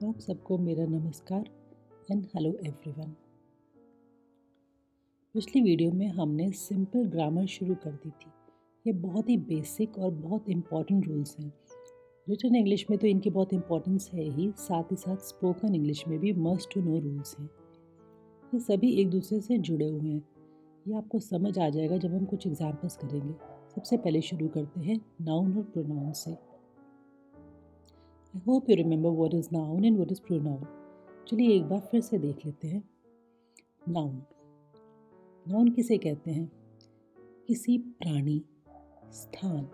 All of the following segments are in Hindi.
आप सबको मेरा नमस्कार एंड हेलो एवरीवन। पिछली वीडियो में हमने सिंपल ग्रामर शुरू कर दी थी। ये बहुत ही बेसिक और बहुत इम्पॉर्टेंट रूल्स हैं। रिटन इंग्लिश में तो इनकी बहुत इम्पोर्टेंस है ही, साथ ही साथ स्पोकन इंग्लिश में भी मस्ट टू नो रूल्स हैं। ये सभी एक दूसरे से जुड़े हुए हैं। ये आपको समझ आ जाएगा जब हम कुछ एग्जाम्पल्स करेंगे। सबसे पहले शुरू करते हैं नाउन और प्रोनाउन से। I hope you remember what is noun and what is pronoun. चलिए एक बार फिर से देख लेते हैं। नाउन नाउन किसे कहते हैं? किसी प्राणी, स्थान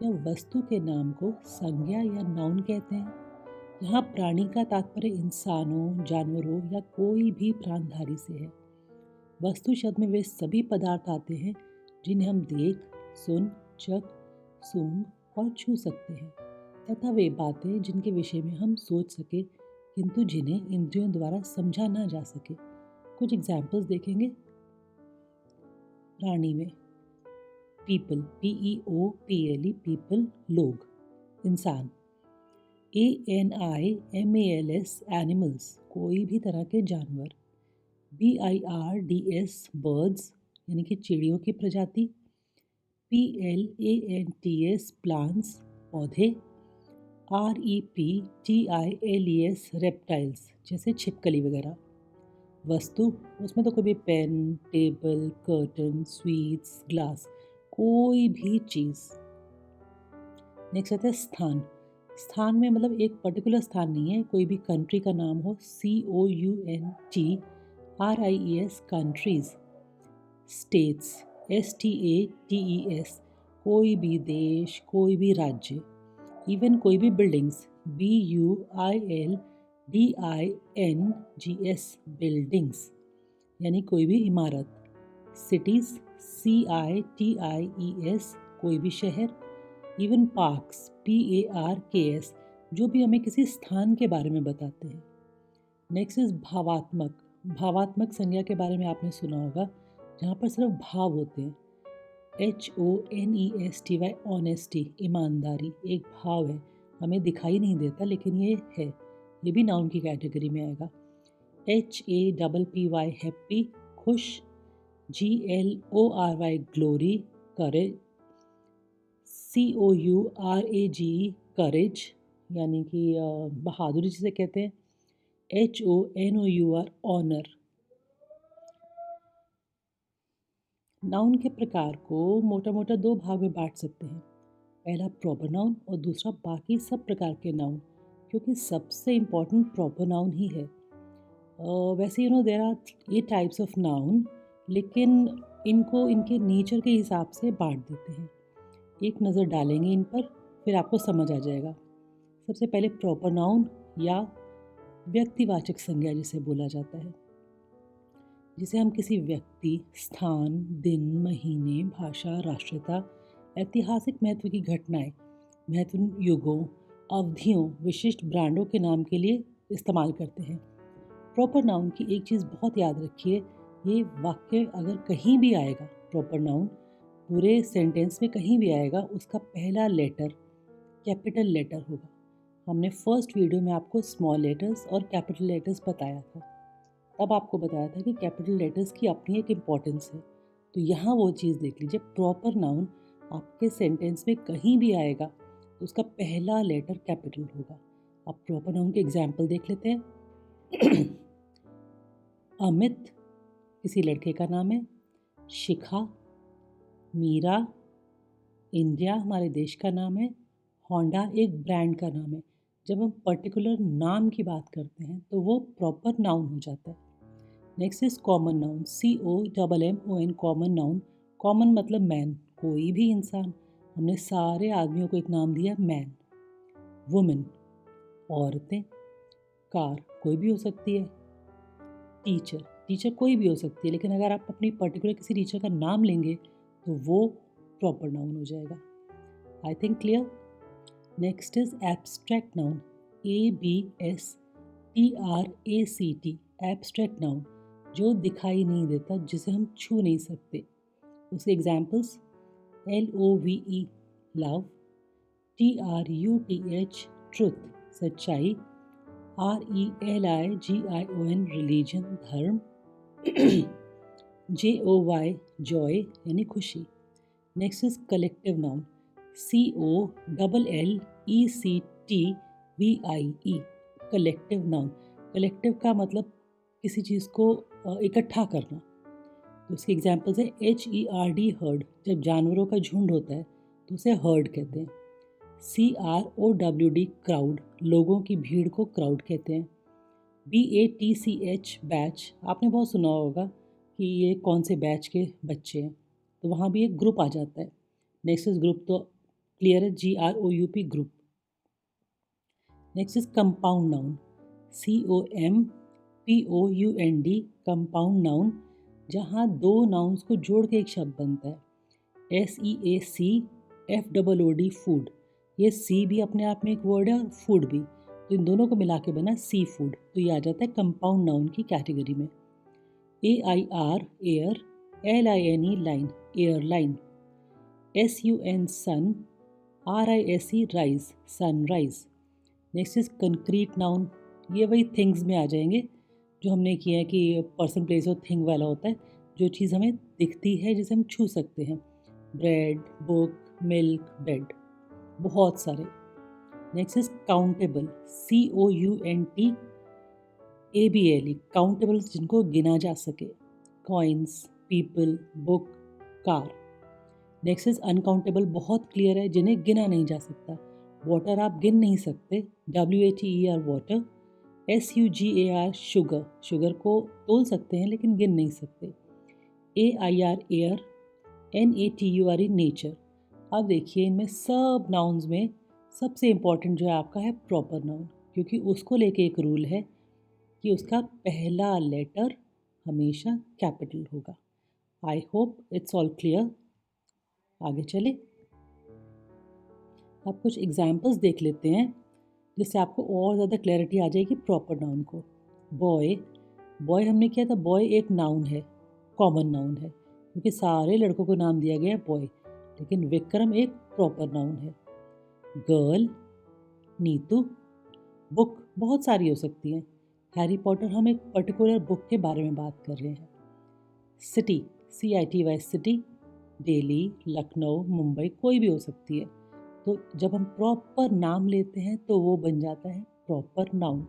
या वस्तु के नाम को संज्ञा या नाउन कहते हैं। यहाँ प्राणी का तात्पर्य इंसानों, जानवरों या कोई भी प्राणधारी से है। वस्तु शब्द में वे सभी पदार्थ आते हैं जिन्हें हम देख, सुन, चख, सूंघ और छू सकते हैं, तथा वे बातें जिनके विषय में हम सोच सके किंतु जिन्हें इंद्रियों द्वारा समझा ना जा सके। कुछ एग्जाम्पल्स देखेंगे। प्राणी में पीपल, PEOPLE, पीपल लोग, इंसान। ANIMALS, एनिमल्स, कोई भी तरह के जानवर। BIRDS, बर्ड्स यानी कि चिड़ियों की प्रजाति। PLANTS, प्लांट्स, पौधे। REPTILES, रेप्टाइल्स जैसे छिपकली वगैरह। वस्तु, उसमें तो कभी pen, table, curtain, sweets, glass, कोई भी चीज़। नेक्स्ट आता है स्थान। स्थान में मतलब एक पर्टिकुलर स्थान नहीं है, कोई भी कंट्री का नाम हो। COUNTRIES, countries. स्टेट्स, STATES, कोई भी देश, कोई भी राज्य। इवन कोई भी बिल्डिंग्स, BUILDINGS, बिल्डिंग्स यानी कोई भी इमारत। सिटीज़, CITIES, कोई भी शहर। इवन पार्क्स, PARKS, जो भी हमें किसी स्थान के बारे में बताते हैं। नेक्स्ट इज भावात्मक। भावात्मक संज्ञा के बारे में आपने सुना होगा, जहाँ पर सिर्फ भाव होते हैं। HONESTY, ऑनेस्टी, ईमानदारी, एक भाव है, हमें दिखाई नहीं देता लेकिन ये है। ये भी नाउन की कैटेगरी में आएगा। HAPPY, हैप्पी, खुश। GLORY, ग्लोरी, करेज। COURAGE, करेज यानी कि बहादुरी जिसे कहते हैं। HONOUR, honour. नाउन के प्रकार को मोटा मोटा दो भाग में बांट सकते हैं। पहला प्रॉपर नाउन और दूसरा बाकी सब प्रकार के नाउन, क्योंकि सबसे इम्पॉर्टेंट प्रॉपर नाउन ही है। वैसे there are 8 types of noun, लेकिन इनको इनके नेचर के हिसाब से बांट देते हैं। एक नज़र डालेंगे इन पर, फिर आपको समझ आ जाएगा। सबसे पहले प्रॉपर नाउन या व्यक्तिवाचक संज्ञा जिसे बोला जाता है, जिसे हम किसी व्यक्ति, स्थान, दिन, महीने, भाषा, राष्ट्रीयता, ऐतिहासिक महत्व की घटनाएं, महत्वपूर्ण युगों, अवधियों, विशिष्ट ब्रांडों के नाम के लिए इस्तेमाल करते हैं। प्रॉपर नाउन की एक चीज़ बहुत याद रखिए, ये वाक्य अगर कहीं भी आएगा, प्रॉपर नाउन पूरे सेंटेंस में कहीं भी आएगा, उसका पहला लेटर कैपिटल लेटर होगा। हमने फर्स्ट वीडियो में आपको स्मॉल लेटर्स और कैपिटल लेटर्स बताया था। तब आपको बताया था कि कैपिटल लेटर्स की अपनी एक इम्पॉर्टेंस है। तो यहाँ वो चीज़ देख लीजिए, प्रॉपर नाउन आपके सेंटेंस में कहीं भी आएगा तो उसका पहला लेटर कैपिटल होगा। अब प्रॉपर नाउन के एग्जाम्पल देख लेते हैं। अमित किसी लड़के का नाम है। शिखा, मीरा, इंडिया हमारे देश का नाम है। होंडा एक ब्रांड का नाम है। जब हम पर्टिकुलर नाम की बात करते हैं तो वो प्रॉपर नाउन हो जाता है। Next is common noun, COMMON, common noun. Common मतलब मैन, कोई भी इंसान। हमने सारे आदमियों को एक नाम दिया, मैन। वुमेन, औरतें। कार कोई भी हो सकती है। टीचर, टीचर कोई भी हो सकती है, लेकिन अगर आप अपनी पर्टिकुलर किसी टीचर का नाम लेंगे तो वो प्रॉपर नाउन हो जाएगा। I think clear. Next is abstract noun, ABSTRACT, abstract noun, जो दिखाई नहीं देता, जिसे हम छू नहीं सकते। उसके examples, LOVE, love. TRUTH, truth, सच्चाई। RELIGION रिलीजन धर्म, JOY जॉय यानी खुशी। Next is collective noun, COLLECTVIE collective noun. Collective का मतलब किसी चीज़ को इकट्ठा करना। तो इसके एग्जाम्पल्स है HERD हर्ड, जब जानवरों का झुंड होता है तो उसे हर्ड कहते हैं। CROWD क्राउड, लोगों की भीड़ को क्राउड कहते हैं। BATCH बैच, आपने बहुत सुना होगा कि ये कौन से बैच के बच्चे हैं, तो वहाँ भी एक ग्रुप आ जाता है। नेक्स्ट इज ग्रुप, तो क्लियर है, GROUP group. Next is compound noun, COMPOUND compound noun, जहाँ दो नाउन्स को जोड़ के एक शब्द बनता है। SEACFOOD फूड, ये सी भी अपने आप में एक वर्ड है और फूड भी, तो इन दोनों को मिला के बना सी फूड, तो ये आ जाता है कंपाउंड नाउन की कैटेगरी में। AIR air, LINE line, airline. SUN sun, RISE rise, sunrise. Next is concrete noun, ये वही थिंग्स में आ जाएंगे जो हमने किया है कि पर्सन प्लेस और थिंग वाला होता है, जो चीज़ हमें दिखती है जिसे हम छू सकते हैं। ब्रेड, बुक, मिल्क, बेड, बहुत सारे। Next is countable, COUNTABLE countable, जिनको गिना जा सके। Coins, people, book, car. Next is uncountable, बहुत क्लियर है, जिन्हें गिना नहीं जा सकता। वाटर आप गिन नहीं सकते, WATER water. SUGAR sugar, sugar को तोल सकते हैं लेकिन गिन नहीं सकते। AIR air, NATURE nature. अब देखिए इनमें सब नाउन्स में सबसे इम्पॉर्टेंट जो है आपका है प्रॉपर नाउन, क्योंकि उसको लेके एक रूल है कि उसका पहला लेटर हमेशा कैपिटल होगा। I hope it's all clear. आगे चले, अब कुछ एग्जाम्पल्स देख लेते हैं जिससे आपको और ज़्यादा क्लैरिटी आ जाएगी प्रॉपर नाउन को। बॉय, बॉय हमने किया था, बॉय एक नाउन है, कॉमन नाउन है, क्योंकि सारे लड़कों को नाम दिया गया है बॉय, लेकिन विक्रम एक प्रॉपर नाउन है। गर्ल, नीतू। बुक बहुत सारी हो सकती हैं, हैरी पॉटर हम एक पर्टिकुलर बुक के बारे में बात कर रहे हैं। City, CITY city, Delhi, Lucknow, Mumbai, कोई भी हो सकती है। तो जब हम प्रॉपर नाम लेते हैं तो वो बन जाता है proper noun.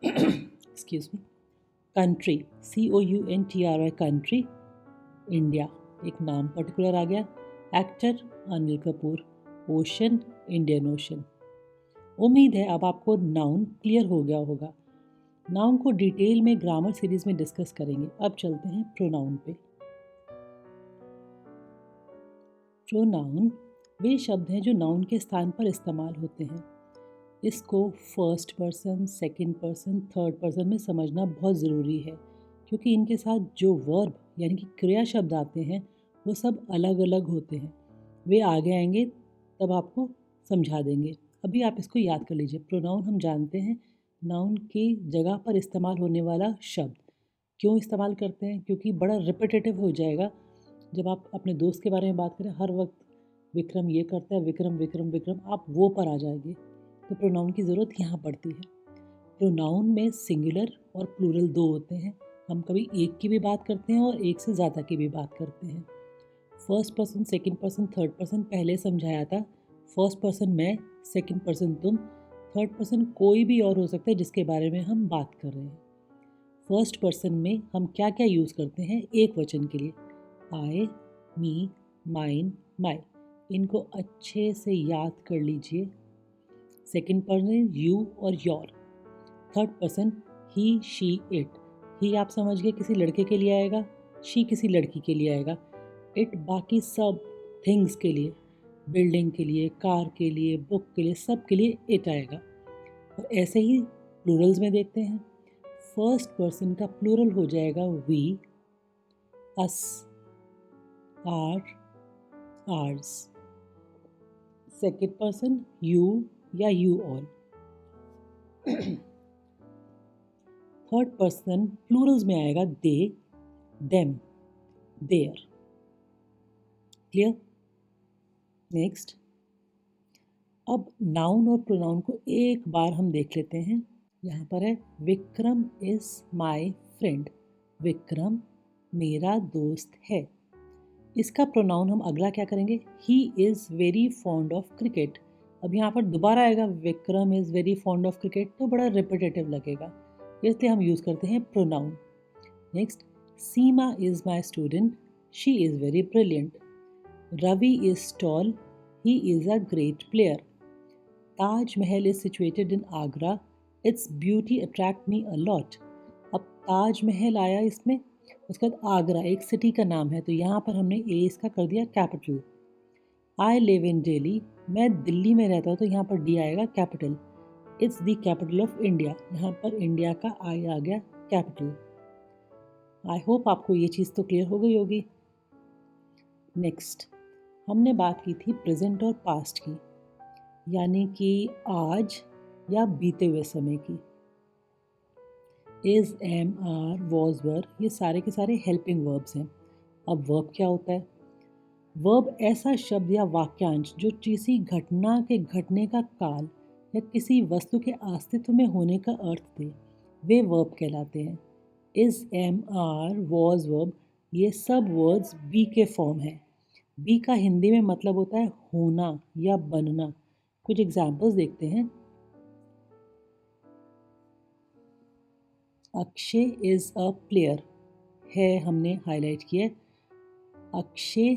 Excuse me. Country, COUNTRY country, India, एक नाम पर्टिकुलर आ गया। Actor, Anil Kapoor. Ocean, Indian ocean. उम्मीद है अब आपको नाउन क्लियर हो गया होगा। नाउन को डिटेल में ग्रामर सीरीज में डिस्कस करेंगे। अब चलते हैं प्रोनाउन पे। प्रोनाउन वे शब्द हैं जो नाउन के स्थान पर इस्तेमाल होते हैं। इसको first person, second person, third person में समझना बहुत ज़रूरी है, क्योंकि इनके साथ जो वर्ब यानी कि क्रिया शब्द आते हैं वो सब अलग अलग होते हैं। वे आगे आएंगे तब आपको समझा देंगे, अभी आप इसको याद कर लीजिए। प्रोनाउन हम जानते हैं नाउन की जगह पर इस्तेमाल होने वाला शब्द। क्यों इस्तेमाल करते हैं? क्योंकि बड़ा रिपीटेटिव हो जाएगा जब आप अपने दोस्त के बारे में बात करें, हर वक्त विक्रम ये करता है, विक्रम विक्रम विक्रम, आप वो पर आ जाएंगे, तो प्रोनाउन की ज़रूरत यहाँ पड़ती है। प्रोनाउन में सिंगुलर और प्लूरल दो होते हैं। हम कभी एक की भी बात करते हैं और एक से ज़्यादा की भी बात करते हैं। First person, second person, third person पहले समझाया था। फर्स्ट पर्सन मैं, सेकंड पर्सन तुम, थर्ड पर्सन कोई भी और हो सकता है जिसके बारे में हम बात कर रहे हैं। फर्स्ट पर्सन में हम क्या क्या यूज़ करते हैं एक वचन के लिए? आई, मी, माइन, माई, इनको अच्छे से याद कर लीजिए। सेकंड पर्सन यू और your. Third person he, she, it. ही आप समझ गए किसी लड़के के लिए आएगा, शी किसी लड़की के लिए आएगा, इट बाकी सब थिंग्स के लिए, बिल्डिंग के लिए, कार के लिए, बुक के लिए, सब के लिए इट आएगा। और ऐसे ही प्लूरल्स में देखते हैं। फर्स्ट पर्सन का प्लूरल हो जाएगा we, us, our, ours. Second person you या you all. Third person plurals में आएगा they, them, their. Clear? Next, अब नाउन और प्रोनाउन को एक बार हम देख लेते हैं यहाँ पर है Vikram is my friend. Vikram मेरा दोस्त है। इसका प्रोनाउन हम अगला क्या करेंगे, he is very fond of cricket. अब यहाँ पर दोबारा आएगा Vikram is very fond of cricket, तो बड़ा रिपीटेटिव लगेगा, इसलिए हम यूज़ करते हैं pronoun. Next, Seema is my student, she is very brilliant. Ravi is tall, he is a great player. Taj Mahal is situated in Agra, it's beauty attract me a lot. अब ताज महल आया इसमें, उसके बाद आगरा एक सिटी का नाम है, तो यहाँ पर हमने ए इसका कर दिया capital. I live in Delhi, मैं दिल्ली में रहता हूँ, तो यहाँ पर डी आएगा capital. It's the capital of India, यहाँ पर इंडिया का आई आ गया कैपिटल। आई होप आपको ये चीज़ तो क्लियर हो गई होगी। नेक्स्ट, हमने बात की थी प्रेजेंट और पास्ट की, यानी कि आज या बीते हुए समय की। इज़, एम, आर, वॉज, वर, ये सारे के सारे हेल्पिंग वर्ब्स हैं। अब वर्ब क्या होता है? वर्ब ऐसा शब्द या वाक्यांश जो किसी घटना के घटने का काल या किसी वस्तु के अस्तित्व में होने का अर्थ दे, वे वर्ब कहलाते हैं। Is, am, are, was, verb, ये सब वर्ड्स बी के फॉर्म हैं। बी का हिंदी में मतलब होता है होना या बनना। कुछ एग्जाम्पल्स देखते हैं। अक्षय इज़ अ प्लेयर, है हमने हाईलाइट किया, अक्षय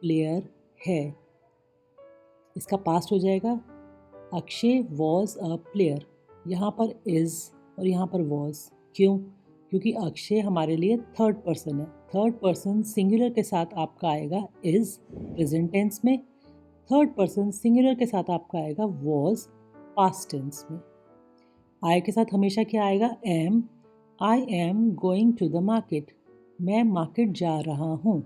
प्लेयर है। इसका पास्ट हो जाएगा अक्षय वॉज अ प्लेयर। यहाँ पर इज़ और यहाँ पर वॉज, क्यों? क्योंकि अक्षय हमारे लिए थर्ड पर्सन है। थर्ड पर्सन सिंगुलर के साथ आपका आएगा इज़ प्रेजेंट टेंस में, थर्ड पर्सन सिंगुलर के साथ आपका आएगा वॉज पास्ट टेंस में। आई के साथ हमेशा क्या आएगा, am. I am going to the market, मैं मार्केट जा रहा हूँ।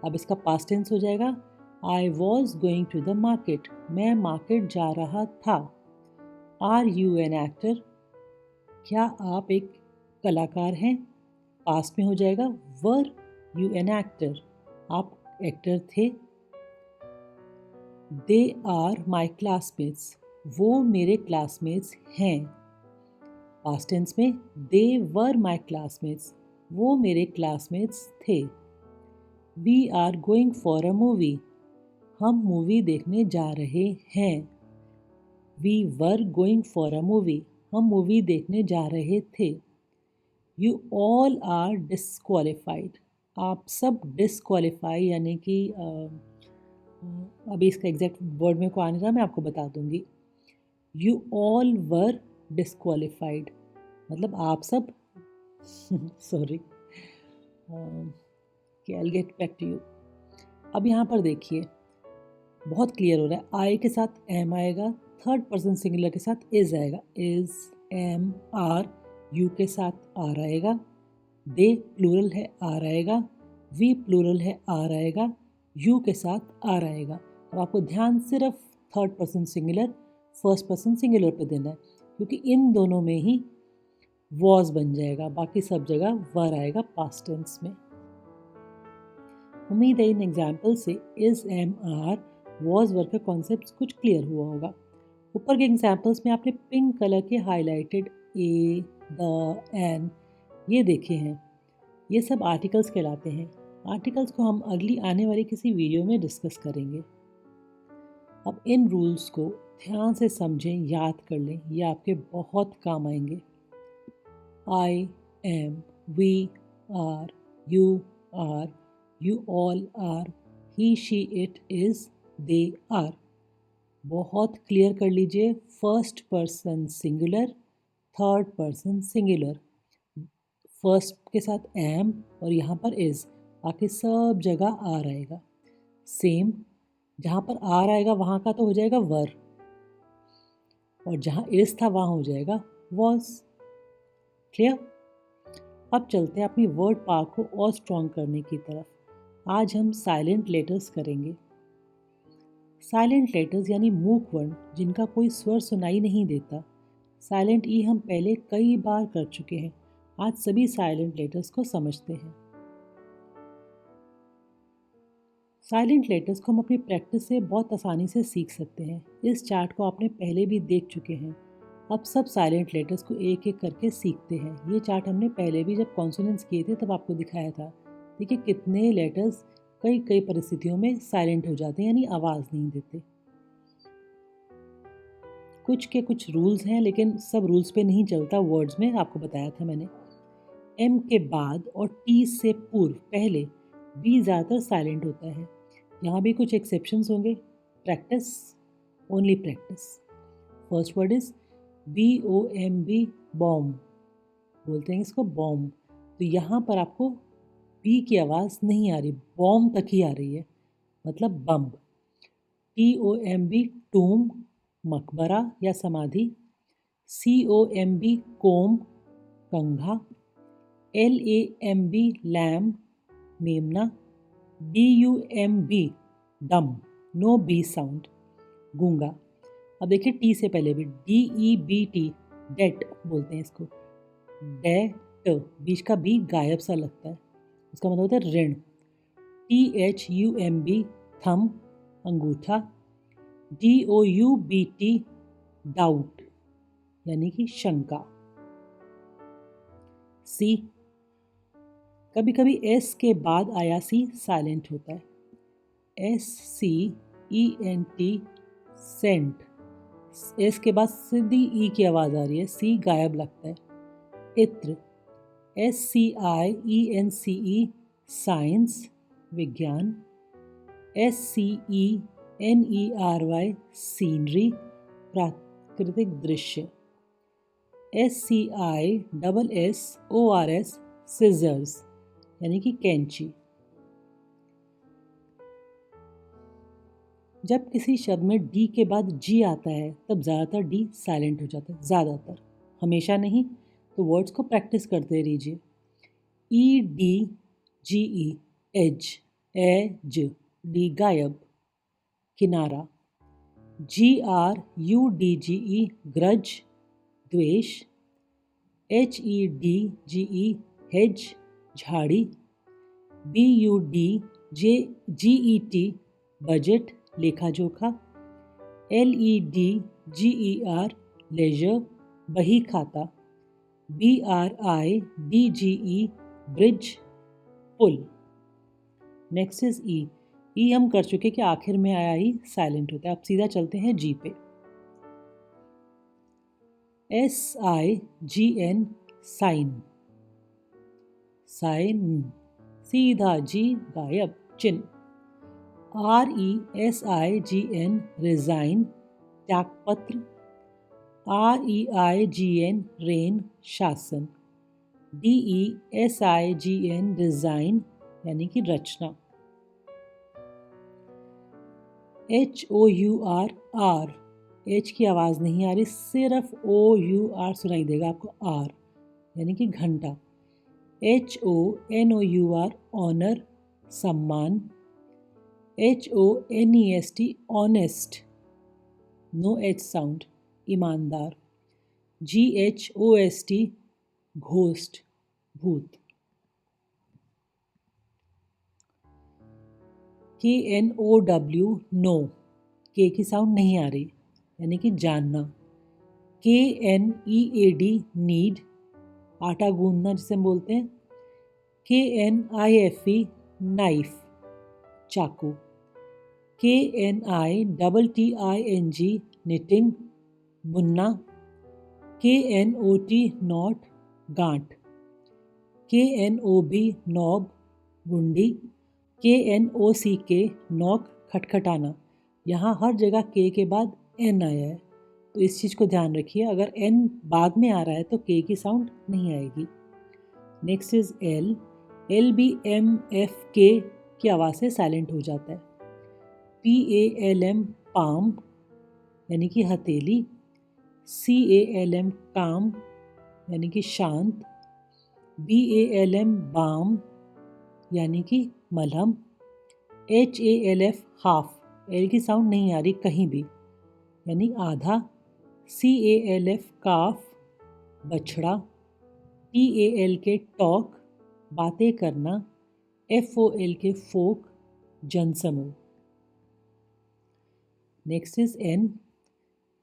अब इसका पास्ट टेंस हो जाएगा I was going to the market, मैं मार्केट जा रहा था। आर यू एन एक्टर, क्या आप एक कलाकार हैं? पास्ट में हो जाएगा वर यू एन एक्टर, आप एक्टर थे। दे आर माई क्लासमेट्स, वो मेरे क्लासमेट्स हैं। पास्ट टेंस में दे वर माई क्लासमेट्स, वो मेरे क्लासमेट्स थे। We are going for a movie, हम मूवी देखने जा रहे हैं। We were going for a movie, हम मूवी देखने जा रहे थे। यू ऑल आर डिसक्वालीफाइड, आप सब डिसक्वालीफाई यानी कि अभी इसका एग्जैक्ट वर्ड में को आने रहा, मैं आपको बता दूंगी। यू ऑल वर डिसक्वालीफाइड मतलब आप सब sorry, I get back to you. अब यहाँ पर देखिए बहुत क्लियर हो रहा है, आई के साथ एम आएगा, थर्ड पर्सन सिंगुलर के साथ इज आएगा, इज, एम, आर, यू के साथ आर आएगा, दे प्लूरल है आर आएगा, वी प्लूरल है आर आएगा, यू के साथ आर आएगा। अब आपको ध्यान सिर्फ third person singular first person singular पे देना है, क्योंकि इन दोनों में ही वॉज बन जाएगा, बाकी सब जगह वर आएगा पास्ट टेंस में। उम्मीद है इन एग्जाम्पल से इज, एम, आर, वॉज, वर का कॉन्सेप्ट कुछ क्लियर हुआ होगा। ऊपर के एग्जाम्पल्स में आपने पिंक कलर के हाईलाइटेड ए, द, एन ये देखे हैं, ये सब आर्टिकल्स कहलाते हैं। आर्टिकल्स को हम अगली आने वाली किसी वीडियो में डिस्कस करेंगे। अब इन रूल्स को ध्यान से समझें, याद कर लें, ये आपके बहुत काम आएंगे। I am, we are, you are, you all are, he, she, it, is, they are। बहुत क्लियर कर लीजिए, first person singular, third person singular, first के साथ एम और यहाँ पर इज, बाकी सब जगह आर आएगा। सेम जहाँ पर आर आएगा वहाँ का तो हो जाएगा वर, और जहाँ इज था वहाँ हो जाएगा वॉज। क्लियर? अब चलते हैं अपनी वर्ड पार्क को और स्ट्रॉन्ग करने की तरफ। आज हम साइलेंट लेटर्स करेंगे। साइलेंट लेटर्स यानी मूक वर्ण जिनका कोई स्वर सुनाई नहीं देता। साइलेंट ई हम पहले कई बार कर चुके हैं, आज सभी साइलेंट लेटर्स को समझते हैं। साइलेंट लेटर्स को हम अपनी प्रैक्टिस से बहुत आसानी से सीख सकते हैं। इस चार्ट को आपने पहले भी देख चुके हैं। अब सब साइलेंट लेटर्स को एक एक करके सीखते हैं। ये चार्ट हमने पहले भी जब कॉन्सोनेंट्स किए थे तब आपको दिखाया था। देखिए कितने लेटर्स कई कई परिस्थितियों में साइलेंट हो जाते हैं, यानी आवाज़ नहीं देते। कुछ के कुछ रूल्स हैं, लेकिन सब रूल्स पे नहीं चलता वर्ड्स में, आपको बताया था मैंने। एम के बाद और टी से पूर्व पहले बी ज़्यादातर साइलेंट होता है। यहाँ भी कुछ एक्सेप्शंस होंगे। Practice, only practice. First word is BOMB, bomb बोलते हैं इसको, बॉम्ब। तो यहाँ पर आपको बी की आवाज़ नहीं आ रही, बॉम्ब तक ही आ रही है, मतलब बम्ब। TOMB, टूम, मकबरा या समाधि। COMB, कोम, कंघा। LAMB, लैम, मेमना। DUMB, डम, नो बी साउंड, गूंगा। अब देखिए टी से पहले भी DEBT, डेट बोलते हैं इसको। डेट, बीच का बी गायब सा लगता है, इसका मतलब होता है ऋण। THUMB, थम, अंगूठा। DOUBT, डाउट, यानी कि शंका। सी, कभी कभी एस के बाद आया सी साइलेंट होता है। SCENT, Saint. एस के बाद सीधी ई की आवाज़ आ रही है, सी गायब लगता है। इत्र, SCIENCE, साइंस, विज्ञान। SCENERY, सीनरी, प्राकृतिक दृश्य। SCISSORS, सिजर्स, यानी कि कैंची। जब किसी शब्द में डी के बाद जी आता है तब ज़्यादातर डी साइलेंट हो जाता है, ज़्यादातर, हमेशा नहीं। तो वर्ड्स को प्रैक्टिस करते रहिए। EDGE, एज, एज, डी गायब, किनारा। GRUDGE, ग्रज, द्वेष। HEDGE, हेज, झाड़ी। BUDGET, बजट, लेखा जोखा। LEDGER, लेजर, बही खाता। BRIDGE, bridge, pull. Next is ई। ई हम कर चुके कि आखिर में आया ही साइलेंट होता है। अब सीधा चलते हैं जी पे। SIGN, साइन, साइन, सीधा जी गायब, चिन्ह। RESIGN, रिजाइन, त्यागपत्र। REIGN, रेन, शासन। DESIGN, डिजाइन, यानी कि रचना। HOUR, आर, एच की आवाज़ नहीं आ रही, सिर्फ OUR सुनाई देगा आपको, आर, यानी कि घंटा। HONOUR, ऑनर, सम्मान। HONEST, honest, no H sound, ईमानदार। GHOST, घोस्ट, भूत। KNOW, नो, के की साउंड नहीं आ रही, यानी कि जानना। KNEAD, नीड, आटा गूंदना जिसे हम बोलते हैं। KNIFE, नाइफ, चाकू। KNITTING, निटिंग, बुनना। KNOT, नॉट, गांठ। KNOB, नॉब, गुंडी। KNOCK, नॉक, खटखटाना। यहाँ हर जगह के बाद एन आया है, तो इस चीज़ को ध्यान रखिए। अगर एन बाद में आ रहा है तो के की साउंड नहीं आएगी। Next is L. LBMFK की आवाज़ से साइलेंट हो जाता है। PALM, पाम, यानी कि हथेली। CALM, काम, यानी कि शांत। BALM, बाम, यानी कि मलहम। HALF, हाफ, एल की साउंड नहीं आ रही कहीं भी, यानी आधा। CALF, काफ, बछड़ा। TALK, टॉक, बातें करना। FOLK, फोक, जनसमूह। Next is an.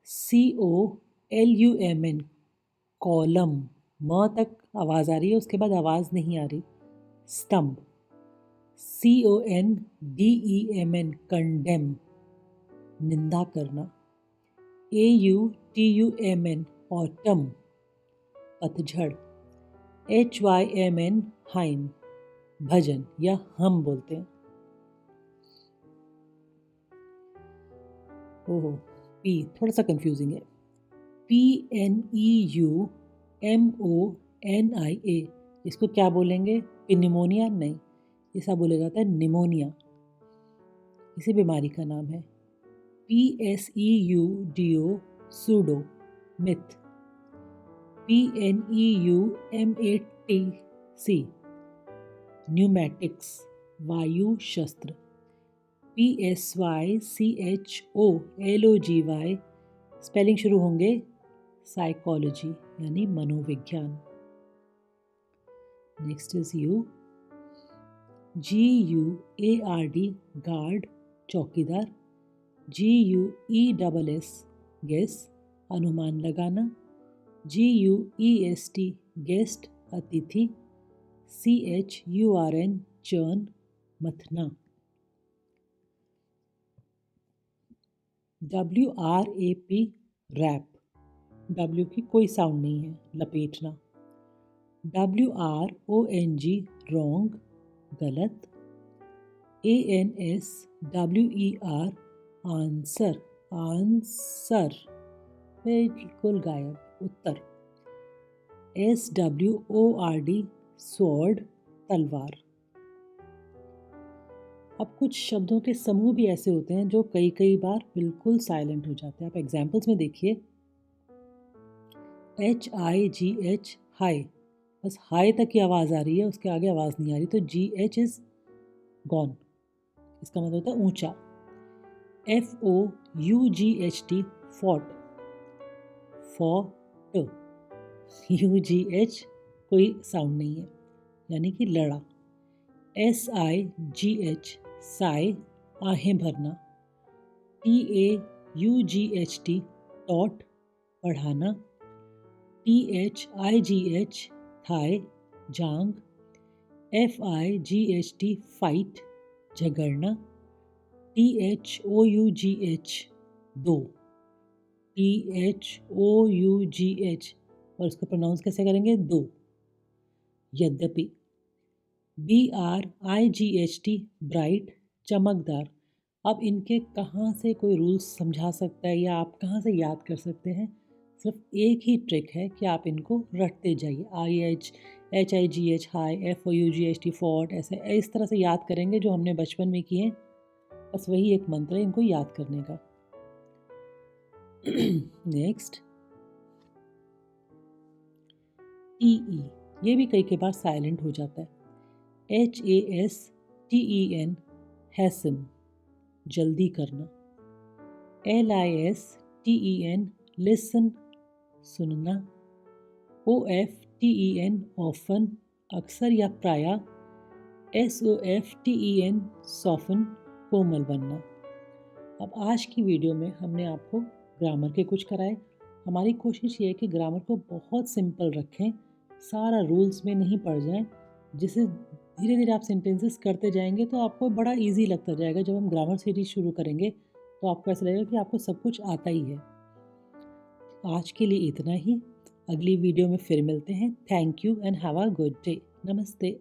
CO LUMN column, म तक आवाज़ आ रही है, उसके बाद आवाज़ नहीं आ रही। स्तंभ। CONDEMN कंडेम, निंदा करना। AUTUMN ऑटम, पतझड़। HYMN हाइम, भजन या हम बोलते हैं। ओहो, P थोड़ा सा कंफ्यूजिंग है। PNEUMONIA, इसको क्या बोलेंगे? निमोनिया नहीं, ऐसा बोला जाता है निमोनिया, इसी बीमारी का नाम है। PSEUDO सूडो, मिथ। PNEUMATC न्यूमैटिक्स, वायु शस्त्र। PSYCHOLOGY स्पेलिंग शुरू होंगे साइकोलॉजी यानी मनोविज्ञान। Next is U. GUARD guard, चौकीदार। GUESS गेस, अनुमान लगाना। GUEST गेस्ट, अतिथि। CHURN चर्न, मथना। WRAP रैप, W की कोई साउंड नहीं है, लपेटना। WRONG रोंग, गलत। ANSWER आंसर, आंसर बिल्कुल गायब, उत्तर। SWORD स्वॉर्ड, तलवार। अब कुछ शब्दों के समूह भी ऐसे होते हैं जो कई कई बार बिल्कुल साइलेंट हो जाते हैं। आप एग्जाम्पल्स में देखिए। HIGH हाई, बस हाई तक की आवाज़ आ रही है, उसके आगे आवाज़ नहीं आ रही, तो GH इज गॉन, इसका मतलब होता है ऊंचा। FOUGHT fought, fought. UGH कोई साउंड नहीं है, यानी कि लड़ा। SIGH साय, आहें भरना। TAUGHT टॉट, पढ़ाना। THIGH थाय, जांग। FIGHT फाइट, झगड़ना। THOUGH दो, THOUGH, और इसको प्रोनाउंस कैसे करेंगे? दो। यद्यपि। BRIGHT ब्राइट, चमकदार। अब इनके कहाँ से कोई रूल्स समझा सकता है या आप कहाँ से याद कर सकते हैं? सिर्फ एक ही ट्रिक है कि आप इनको रटते जाइए। HIGH हाई, FOUGHT फॉट, ऐसे इस तरह से याद करेंगे जो हमने बचपन में किए हैं। बस वही एक मंत्र है इनको याद करने का। नेक्स्ट, TE, ये भी कई बार साइलेंट हो जाता है। HASTEN हैसन, जल्दी करना। LISTEN लिसन, सुनना। OFTEN ऑफन, अक्सर या प्रायः। SOFTEN सॉफन, कोमल बनना। अब आज की वीडियो में हमने आपको ग्रामर के कुछ कराए। हमारी कोशिश ये है कि ग्रामर को बहुत सिंपल रखें, सारा रूल्स में नहीं पड़ जाएं, जिसे धीरे धीरे आप सेंटेंसेस करते जाएंगे तो आपको बड़ा इजी लगता जाएगा। जब हम ग्रामर सीरीज शुरू करेंगे तो आपको ऐसा लगेगा कि आपको सब कुछ आता ही है। आज के लिए इतना ही, अगली वीडियो में फिर मिलते हैं। Thank you and have a good day. नमस्ते।